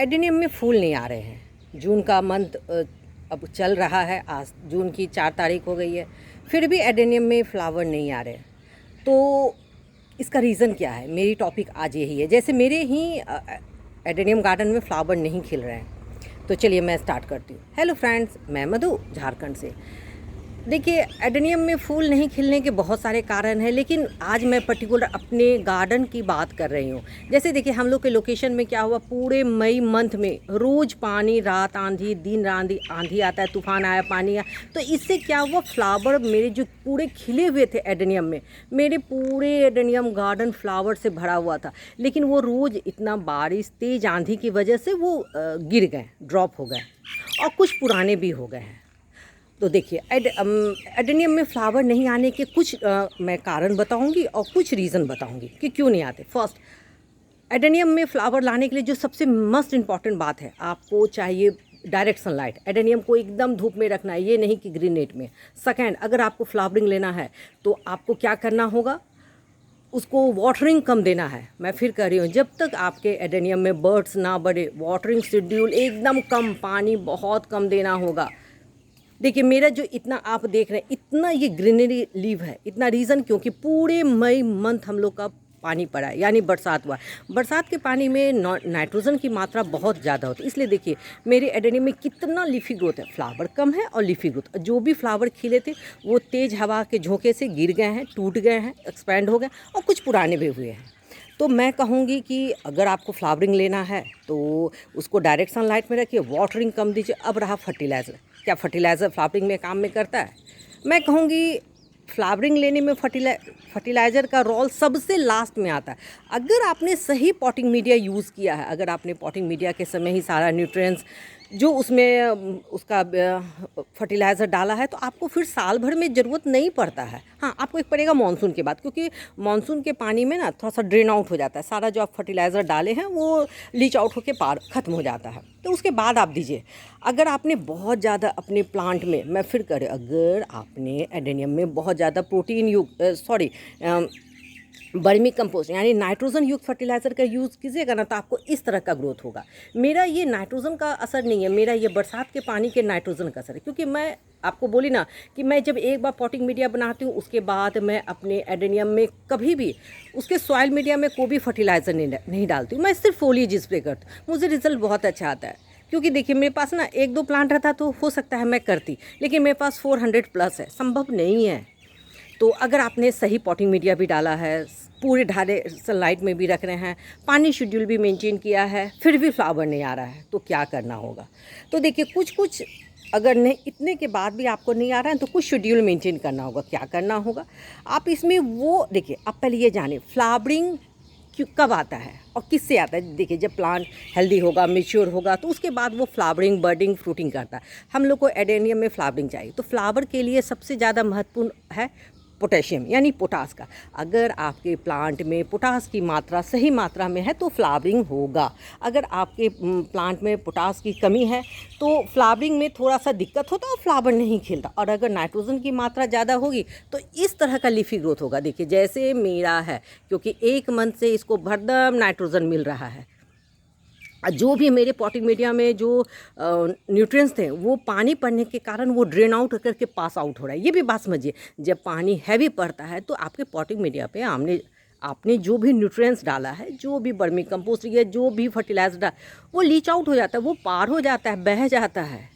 Adenium में फूल नहीं आ रहे हैं। जून का मंथ अब चल रहा है, आज जून की 4 तारीख हो गई है, फिर भी एडेनियम में फ्लावर नहीं आ रहे। तो इसका रीज़न क्या है? मेरी टॉपिक आज यही है। जैसे मेरे ही एडेनियम गार्डन में फ्लावर नहीं खिल रहे हैं, तो चलिए मैं स्टार्ट करती हूँ। हेलो फ्रेंड्स, मैं मधु झारखंड से। देखिए, एडेनियम में फूल नहीं खिलने के बहुत सारे कारण हैं, लेकिन आज मैं पर्टिकुलर अपने गार्डन की बात कर रही हूँ। जैसे देखिए, हम लोग के लोकेशन में क्या हुआ, पूरे मई मंथ में रोज़ पानी, रात आंधी, दिन आंधी आता है, तूफान आया, पानी आया। तो इससे क्या हुआ, फ्लावर मेरे जो पूरे खिले हुए थे एडेनियम में, मेरे पूरे एडेनियम गार्डन फ्लावर से भरा हुआ था। लेकिन वो रोज़ इतना बारिश, तेज़ आंधी की वजह से वो गिर गए, ड्रॉप हो गए, और कुछ पुराने भी हो गए हैं। तो देखिए, एडेनियम में फ्लावर नहीं आने के कुछ मैं कारण बताऊंगी और कुछ रीज़न बताऊंगी कि क्यों नहीं आते। फर्स्ट, एडेनियम में फ्लावर लाने के लिए जो सबसे मस्ट इम्पॉर्टेंट बात है, आपको चाहिए डायरेक्ट सनलाइट। एडेनियम को एकदम धूप में रखना है, ये नहीं कि ग्रीन नेट में। सेकेंड, अगर आपको फ्लावरिंग लेना है तो आपको क्या करना होगा, उसको वाटरिंग कम देना है। मैं फिर कह रही हूँ, जब तक आपके एडेनियम में बर्ड्स ना बढ़े, वाटरिंग शेड्यूल एकदम कम, पानी बहुत कम देना होगा। देखिए, मेरा जो इतना आप देख रहे हैं, इतना ये ग्रीनरी लीव है, इतना रीज़न क्योंकि पूरे मई मंथ हम लोग का पानी पड़ा है, यानी बरसात हुआ। बरसात के पानी में नाइट्रोजन की मात्रा बहुत ज़्यादा होती है। इसलिए देखिए, मेरे एडेनियम में कितना लीफी ग्रोथ है, फ्लावर कम है और लीफी ग्रोथ। जो भी फ्लावर खिले थे वो तेज़ हवा के झोंके से गिर गए हैं, टूट गए हैं, एक्सपैंड हो गए, और कुछ पुराने भी हुए हैं। तो मैं कहूँगी कि अगर आपको फ्लावरिंग लेना है तो उसको डायरेक्ट सनलाइट में रखिए, वाटरिंग कम दीजिए। अब रहा फर्टिलाइज़र, क्या फर्टिलाइज़र फ्लावरिंग में काम में करता है? मैं कहूँगी फ्लावरिंग लेने में फर्टिलाइज़र का रोल सबसे लास्ट में आता है। अगर आपने सही पॉटिंग मीडिया यूज़ किया है, अगर आपने पॉटिंग मीडिया के समय ही सारा न्यूट्रिएंट्स जो उसमें उसका फर्टिलाइज़र डाला है, तो आपको फिर साल भर में ज़रूरत नहीं पड़ता है। हाँ, आपको एक पड़ेगा मानसून के बाद, क्योंकि मानसून के पानी में ना थोड़ा सा ड्रेन आउट हो जाता है, सारा जो आप फर्टिलाइज़र डाले हैं वो लीच आउट होकर पार ख़त्म हो जाता है। तो उसके बाद आप दीजिए। अगर आपने बहुत ज़्यादा अपने प्लांट में, मैं फिर करें, अगर आपने एडेनियम में बहुत ज़्यादा प्रोटीन युक्त वर्मी कंपोस्ट यानी नाइट्रोजन युक्त फर्टिलाइज़र का यूज़ कीजिएगा ना, तो आपको इस तरह का ग्रोथ होगा। मेरा ये नाइट्रोजन का असर नहीं है, मेरा ये बरसात के पानी के नाइट्रोजन का असर है। क्योंकि मैं आपको बोली ना कि मैं जब एक बार पॉटिंग मीडिया बनाती हूँ, उसके बाद मैं अपने एडेनियम में कभी भी उसके सॉइल मीडिया में कोई भी फर्टिलाइज़र नहीं डालती हूँ। मैं सिर्फ फोलिएज स्प्रे करती हूँ, मुझे रिजल्ट बहुत अच्छा आता है। क्योंकि देखिए, मेरे पास ना 1-2 प्लांट रहता तो हो सकता है मैं करती, लेकिन मेरे पास 400+ है, संभव नहीं है। तो अगर आपने सही पॉटिंग मीडिया भी डाला है, पूरे ढाले सनलाइट में भी रख रहे हैं, पानी शेड्यूल भी मेंटेन किया है, फिर भी फ्लावर नहीं आ रहा है, तो क्या करना होगा? तो देखिए, कुछ अगर नहीं, इतने के बाद भी आपको नहीं आ रहा है, तो कुछ शेड्यूल मेंटेन करना होगा। क्या करना होगा? आप इसमें वो देखिए, आप पहले ये जाने फ्लावरिंग कब आता है और किससे आता है। देखिए, जब प्लांट हेल्दी होगा, मैच्योर होगा, तो उसके बाद वो फ्लावरिंग, बर्डिंग, फ्रूटिंग करता है। हम लोग को एडेनियम में फ्लावरिंग चाहिए, तो फ्लावर के लिए सबसे ज़्यादा महत्वपूर्ण है पोटेशियम यानी पोटास का। अगर आपके प्लांट में पोटास की मात्रा सही मात्रा में है तो फ्लावरिंग होगा। अगर आपके प्लांट में पोटास की कमी है तो फ्लावरिंग में थोड़ा सा दिक्कत होता है और फ्लावर नहीं खिलता। और अगर नाइट्रोजन की मात्रा ज़्यादा होगी तो इस तरह का लीफी ग्रोथ होगा। देखिए, जैसे मेरा है, क्योंकि 1 मंथ से इसको भरदम नाइट्रोजन मिल रहा है। जो भी मेरे पॉटिंग मीडिया में जो न्यूट्रिएंट्स थे, वो पानी पड़ने के कारण वो ड्रेन आउट करके पास आउट हो रहा है। ये भी बात समझिए, जब पानी हैवी पड़ता है तो आपके पॉटिंग मीडिया पे आपने जो भी न्यूट्रिएंट्स डाला है, जो भी वर्मी कंपोस्ट या जो भी फर्टिलाइजर डाला, वो लीच आउट हो जाता है, वो पार हो जाता है, बह जाता है।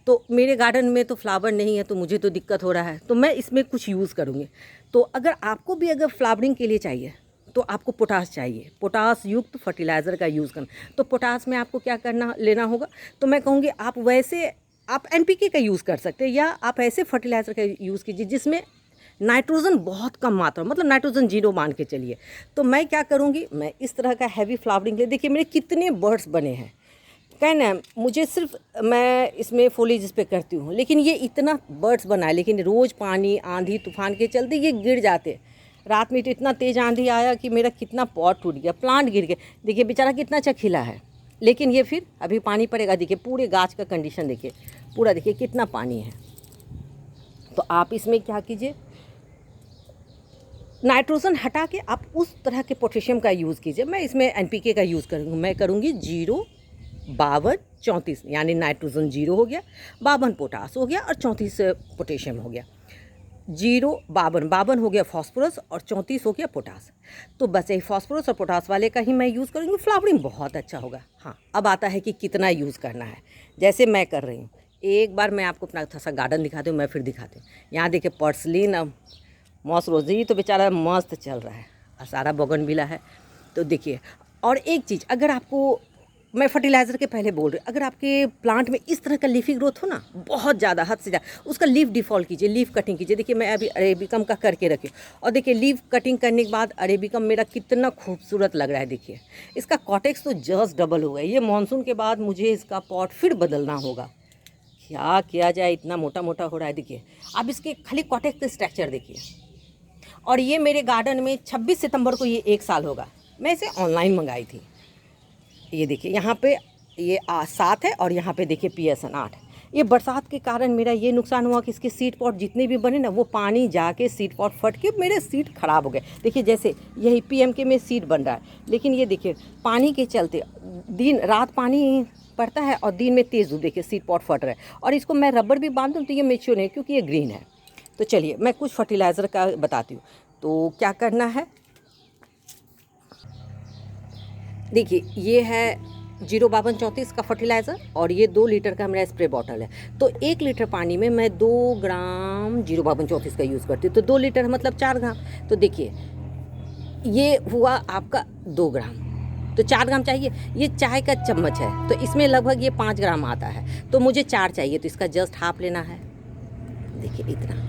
तो मेरे गार्डन में तो फ्लावर नहीं है, तो मुझे तो दिक्कत हो रहा है, तो मैं इसमें कुछ यूज़ करूँगी। तो अगर आपको भी अगर फ्लावरिंग के लिए चाहिए तो आपको पोटास चाहिए, पोटास युक्त फर्टिलाइज़र का यूज़ करना। तो पोटास में आपको क्या लेना होगा, तो मैं कहूँगी आप एनपीके का यूज़ कर सकते हैं, या आप ऐसे फर्टिलाइज़र का यूज़ कीजिए जिसमें नाइट्रोजन बहुत कम मात्रा, मतलब नाइट्रोजन 0 मान के चलिए। तो मैं क्या करूँगी, मैं इस तरह का हैवी फ्लावरिंग ले, देखिए मेरे कितने बर्ड्स बने हैं। कहना मुझे सिर्फ मैं इसमें फोलिज पे करती हूँ, लेकिन ये इतना बर्ड्स बना है, लेकिन रोज़ पानी, आंधी तूफान के चलते ये गिर जाते। रात में तो इतना तेज़ आंधी आया कि मेरा कितना पॉट टूट गया, प्लांट गिर गया। देखिए, बेचारा कितना अच्छा खिला है, लेकिन ये फिर अभी पानी पड़ेगा। देखिए, पूरे गाछ का कंडीशन देखिए, पूरा देखिए कितना पानी है। तो आप इसमें क्या कीजिए, नाइट्रोजन हटा के आप उस तरह के पोटेशियम का यूज़ कीजिए। मैं इसमें एनपीके का यूज़ करूँगी, मैं करूँगी 0 52 34 यानी नाइट्रोजन 0 हो गया, 52 पोटास हो गया और 34 पोटेशियम हो गया। 0 52 हो गया फॉस्फोरस और 34 हो गया पोटास। तो बस यही फॉस्फोरस और पोटास वाले का ही मैं यूज़ करूँगी, फ्लावरिंग बहुत अच्छा होगा। हाँ, अब आता है कि कितना यूज़ करना है। जैसे मैं कर रही हूँ, एक बार मैं आपको अपना थोड़ा सा गार्डन दिखाती हूँ, मैं फिर दिखाती हूँ। यहाँ देखिए पर्सलिन मॉस रोजी तो बेचारा मस्त चल रहा है और सारा बोगनविला है। तो देखिए, और एक चीज़, अगर आपको मैं फर्टिलाइज़र के पहले बोल रही हूँ, अगर आपके प्लांट में इस तरह का लीफी ग्रोथ हो ना, बहुत ज़्यादा, हद से ज़्यादा, उसका लीफ डिफॉल्ट कीजिए, लीफ कटिंग कीजिए। देखिए मैं अभी अरेबिकम का करके रखी और देखिए लीफ कटिंग करने के बाद अरेबिकम मेरा कितना खूबसूरत लग रहा है। देखिए इसका कॉटेक्स तो जस्ट डबल हो गया। ये मानसून के बाद मुझे इसका पॉट फिर बदलना होगा, क्या किया जाए, इतना मोटा मोटा हो रहा है। देखिए आप इसके खाली कॉटेक्स के स्ट्रक्चर देखिए। और ये मेरे गार्डन में 26 सितंबर को ये 1 साल होगा। मैं इसे ऑनलाइन मंगाई थी। ये देखिए यहाँ पे ये 7 है और यहाँ पे देखिए PSN 8। ये बरसात के कारण मेरा ये नुकसान हुआ कि इसके सीड पॉट जितने भी बने ना, वो पानी जाके सीड पॉट फट के मेरे सीड ख़राब हो गए। देखिए जैसे यही PMK में सीड बन रहा है, लेकिन ये देखिए पानी के चलते दिन रात पानी पड़ता है और दिन में तेज़ धूप, देखिए सीड पॉट फट रहा है। और इसको मैं रबर भी बांध दूँ तो ये मेच्योर नहीं, क्योंकि ये ग्रीन है। तो चलिए मैं कुछ फर्टिलाइज़र का बताती हूँ। तो क्या करना है, देखिए ये है 05234 का फर्टिलाइज़र और ये 2 लीटर का मेरा स्प्रे बॉटल है। तो 1 लीटर पानी में मैं 2 ग्राम 05234 का यूज़ करती हूँ। तो 2 लीटर मतलब 4 ग्राम। तो देखिए ये हुआ आपका 2 ग्राम, तो 4 ग्राम चाहिए। ये चाय का चम्मच है तो इसमें लगभग ये 5 ग्राम आता है, तो मुझे 4 चाहिए, तो इसका जस्ट हाफ लेना है। देखिए इतना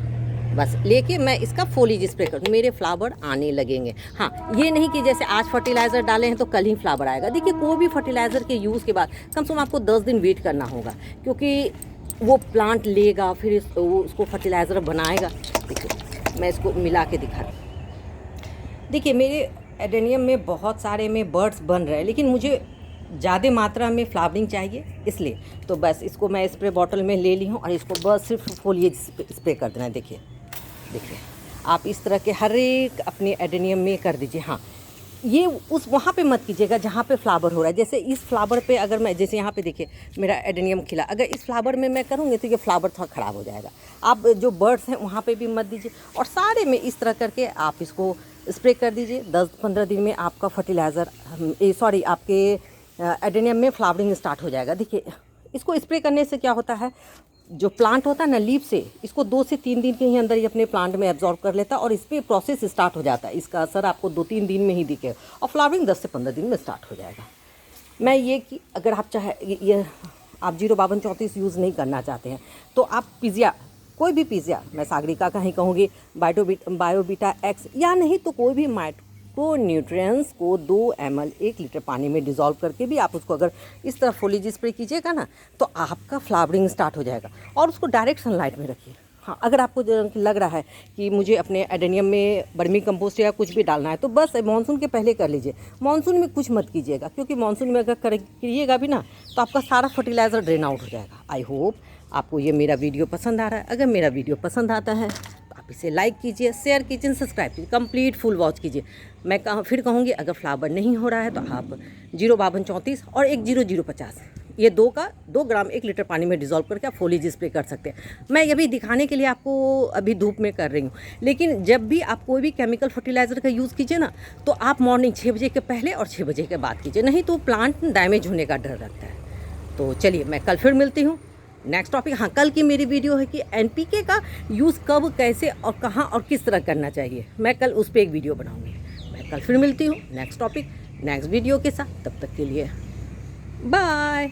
बस लेके मैं इसका फोलिज स्प्रे करूँ, मेरे फ्लावर आने लगेंगे। हाँ, ये नहीं कि जैसे आज फर्टिलाइज़र डाले हैं तो कल ही फ्लावर आएगा। देखिए कोई भी फर्टिलाइज़र के यूज़ के बाद कम से कम आपको 10 दिन वेट करना होगा, क्योंकि वो प्लांट लेगा फिर वो उसको फर्टिलाइज़र बनाएगा। देखिए मैं इसको मिला के दिखाती हूँ। देखिए मेरे एडेनियम में बहुत सारे में बर्ड्स बन रहे हैं, लेकिन मुझे ज़्यादा मात्रा में फ्लावरिंग चाहिए, इसलिए तो बस इसको मैं स्प्रे बॉटल में ले ली हूँ और इसको बस सिर्फ फोलिएज स्प्रे कर देना है। देखिए आप इस तरह के हर एक अपने एडेनियम में कर दीजिए। हाँ, ये उस वहाँ पे मत कीजिएगा जहाँ पे फ्लावर हो रहा है। जैसे इस फ्लावर पे अगर मैं, जैसे यहाँ पे देखिए मेरा एडेनियम खिला, अगर इस फ्लावर में मैं करूँगी तो ये फ्लावर थोड़ा ख़राब हो जाएगा। आप जो बर्ड्स हैं वहाँ पे भी मत दीजिए, और सारे में इस तरह करके आप इसको स्प्रे कर दीजिए। 10-15 दिन में आपका फर्टिलाइज़र आपके एडेनियम में फ्लावरिंग स्टार्ट हो जाएगा। देखिए इसको स्प्रे करने से क्या होता है, जो प्लांट होता है ना लीफ से, इसको 2 से 3 दिन के ही अंदर ही अपने प्लांट में एब्जॉर्ब कर लेता है और इस पर प्रोसेस स्टार्ट हो जाता है। इसका असर आपको 2-3 दिन में ही दिखेगा और फ्लावरिंग 10 से 15 दिन में स्टार्ट हो जाएगा। मैं ये कि अगर आप ये आप 05234 यूज़ नहीं करना चाहते हैं तो आप पिज़िया, कोई भी पिज़िया, मैं सागरिका का ही कहूँगी, बायोबीटा एक्स, या नहीं तो कोई भी माइक्रो न्यूट्रिएंट्स को 2 ml 1 लीटर पानी में डिज़ोल्व करके भी आप उसको अगर इस तरह फोलिज स्प्रे कीजिएगा ना, तो आपका फ्लावरिंग स्टार्ट हो जाएगा। और उसको डायरेक्ट सनलाइट में रखिए। हाँ, अगर आपको लग रहा है कि मुझे अपने एडेनियम में वर्मी कंपोस्ट या कुछ भी डालना है तो बस मानसून के पहले कर लीजिए। मानसून में कुछ मत कीजिएगा, क्योंकि मानसून में अगर करिएगा भी ना तो आपका सारा फर्टिलाइज़र ड्रेन आउट हो जाएगा। आई होप आपको ये मेरा वीडियो पसंद आ रहा है। अगर मेरा वीडियो पसंद आता है तो आप इसे लाइक कीजिए, शेयर कीजिए, सब्सक्राइब कीजिए, कंप्लीट फुल वॉच कीजिए। मैं फिर कहूँगी, अगर फ्लावर नहीं हो रहा है तो आप 05234 और 10050 ये 2 ग्राम 1 लीटर पानी में डिज़ोल्व करके आप फोलिज स्प्रे कर सकते हैं। मैं ये भी दिखाने के लिए आपको अभी धूप में कर रही हूँ, लेकिन जब भी आप कोई भी केमिकल फर्टिलाइज़र का यूज़ कीजिए ना, तो आप मॉर्निंग 6 बजे के पहले और 6 बजे के बाद कीजिए, नहीं तो प्लांट डैमेज होने का डर रहता है। तो चलिए मैं कल फिर मिलती हूँ नेक्स्ट टॉपिक। हाँ, कल की मेरी वीडियो है कि NPK का यूज़ कब, कैसे और कहाँ और किस तरह करना चाहिए। मैं कल उस पर एक वीडियो बनाऊँगी। मैं कल फिर मिलती हूँ नेक्स्ट टॉपिक नेक्स्ट वीडियो के साथ। तब तक के लिए बाय।